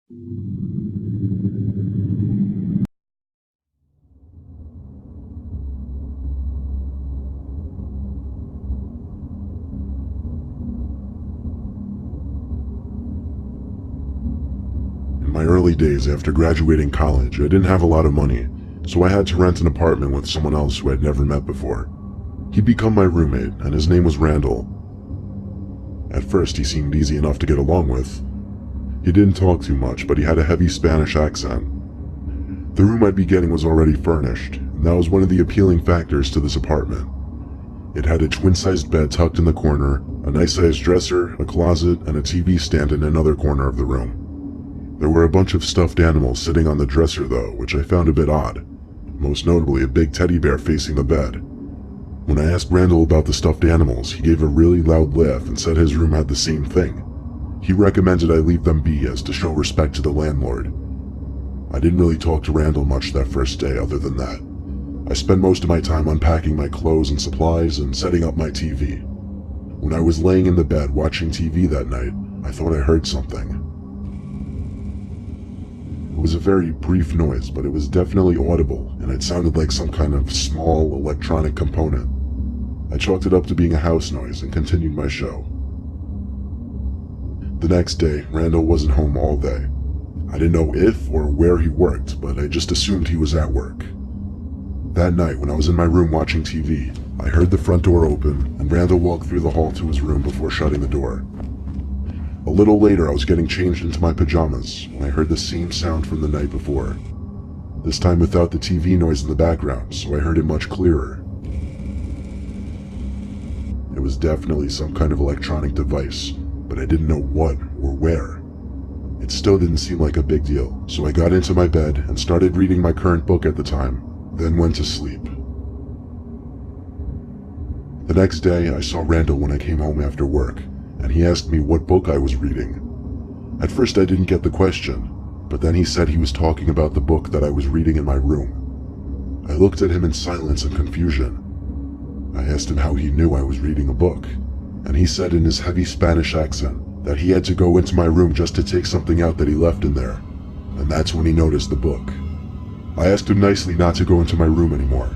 In my early days after graduating college, I didn't have a lot of money, so I had to rent an apartment with someone else who I'd never met before. He'd become my roommate, and his name was Randall. At first, he seemed easy enough to get along with. He didn't talk too much, but he had a heavy Spanish accent. The room I'd be getting was already furnished, and that was one of the appealing factors to this apartment. It had a twin-sized bed tucked in the corner, a nice-sized dresser, a closet, and a TV stand in another corner of the room. There were a bunch of stuffed animals sitting on the dresser though, which I found a bit odd. Most notably a big teddy bear facing the bed. When I asked Randall about the stuffed animals, he gave a really loud laugh and said his room had the same thing. He recommended I leave them be as to show respect to the landlord. I didn't really talk to Randall much that first day other than that. I spent most of my time unpacking my clothes and supplies and setting up my TV. When I was laying in the bed watching TV that night, I thought I heard something. It was a very brief noise, but it was definitely audible, and it sounded like some kind of small electronic component. I chalked it up to being a house noise and continued my show. The next day, Randall wasn't home all day. I didn't know if or where he worked, but I just assumed he was at work. That night, when I was in my room watching TV, I heard the front door open, and Randall walked through the hall to his room before shutting the door. A little later, I was getting changed into my pajamas when I heard the same sound from the night before. This time without the TV noise in the background, so I heard it much clearer. It was definitely some kind of electronic device, but I didn't know what or where. It still didn't seem like a big deal, so I got into my bed and started reading my current book at the time, then went to sleep. The next day, I saw Randall when I came home after work, and he asked me what book I was reading. At first I didn't get the question, but then he said he was talking about the book that I was reading in my room. I looked at him in silence and confusion. I asked him how he knew I was reading a book, and he said in his heavy Spanish accent that he had to go into my room just to take something out that he left in there, and that's when he noticed the book. I asked him nicely not to go into my room anymore.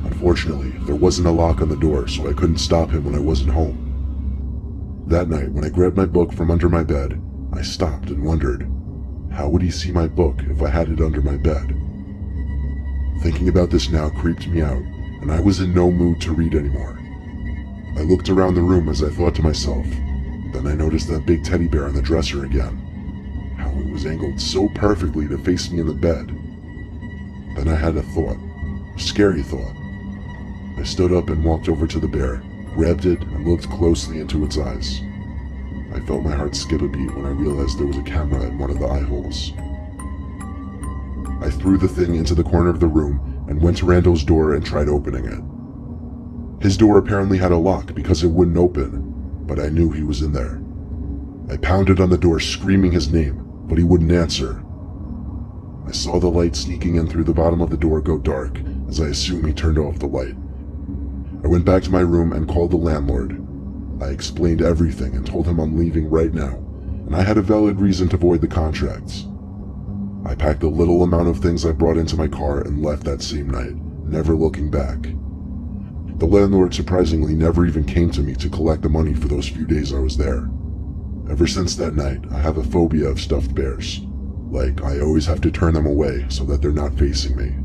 Unfortunately, there wasn't a lock on the door, so I couldn't stop him when I wasn't home. That night, when I grabbed my book from under my bed, I stopped and wondered, how would he see my book if I had it under my bed? Thinking about this now creeped me out, and I was in no mood to read anymore. I looked around the room as I thought to myself. Then I noticed that big teddy bear on the dresser again. How it was angled so perfectly to face me in the bed. Then I had a thought. A scary thought. I stood up and walked over to the bear, grabbed it, and looked closely into its eyes. I felt my heart skip a beat when I realized there was a camera in one of the eye holes. I threw the thing into the corner of the room and went to Randall's door and tried opening it. His door apparently had a lock because it wouldn't open, but I knew he was in there. I pounded on the door screaming his name, but he wouldn't answer. I saw the light sneaking in through the bottom of the door go dark, as I assumed he turned off the light. I went back to my room and called the landlord. I explained everything and told him I'm leaving right now, and I had a valid reason to void the contracts. I packed the little amount of things I brought into my car and left that same night, never looking back. The landlord surprisingly never even came to me to collect the money for those few days I was there. Ever since that night, I have a phobia of stuffed bears. Like, I always have to turn them away so that they're not facing me.